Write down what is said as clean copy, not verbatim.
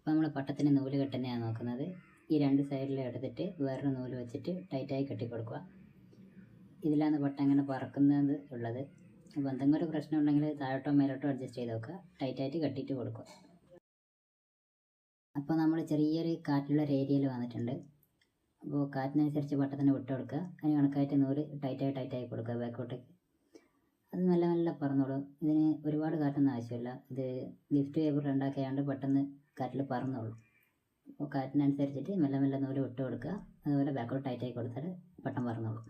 അപ്പോൾ നമ്മൾ പട്ടത്തിന് നൂല് കെട്ടുന്നതാണ് നോക്കുന്നത്. ഈ രണ്ട് സൈഡിലും എടുത്തിട്ട് വേറൊരു നൂല് വെച്ചിട്ട് ടൈറ്റായി കെട്ടിക്കൊടുക്കുക. ഇതിലാണ് പട്ടം ഇങ്ങനെ പറക്കുന്നത് ഉള്ളത്. അപ്പോൾ എന്തെങ്കിലും ഒരു പ്രശ്നം ഉണ്ടെങ്കിൽ താഴോട്ടോ മേലോട്ടോ അഡ്ജസ്റ്റ് ചെയ്ത് നോക്കുക. ടൈറ്റായിട്ട് കെട്ടിയിട്ട് കൊടുക്കുക. അപ്പോൾ നമ്മൾ ചെറിയൊരു കാറ്റുള്ള ഒരു ഏരിയയിൽ വന്നിട്ടുണ്ട്. അപ്പോൾ കാറ്റിനനുസരിച്ച് പട്ടത്തിന് വിട്ട് കൊടുക്കുക. അതിന് കണക്കായിട്ട് നൂല് ടൈറ്റായി കൊടുക്കുക ബാക്കോട്ടേക്ക്. അത് നല്ല നല്ല പറന്നോളും. ഇതിന് ഒരുപാട് കാറ്റൊന്നും ആവശ്യമില്ല. ഇത് ലിഫ്റ്റ് പേപ്പർ ഉണ്ടാക്കിയാണ്ട് പെട്ടെന്ന് കാറ്റിൽ പറന്നോളും. അപ്പോൾ കാറ്റിനനുസരിച്ചിട്ട് മെല്ലെ നൂല് വിട്ട് കൊടുക്കുക. അതുപോലെ ബാക്കോട്ട് ടൈറ്റായി കൊടുത്താൽ പട്ടം പറന്നോളും.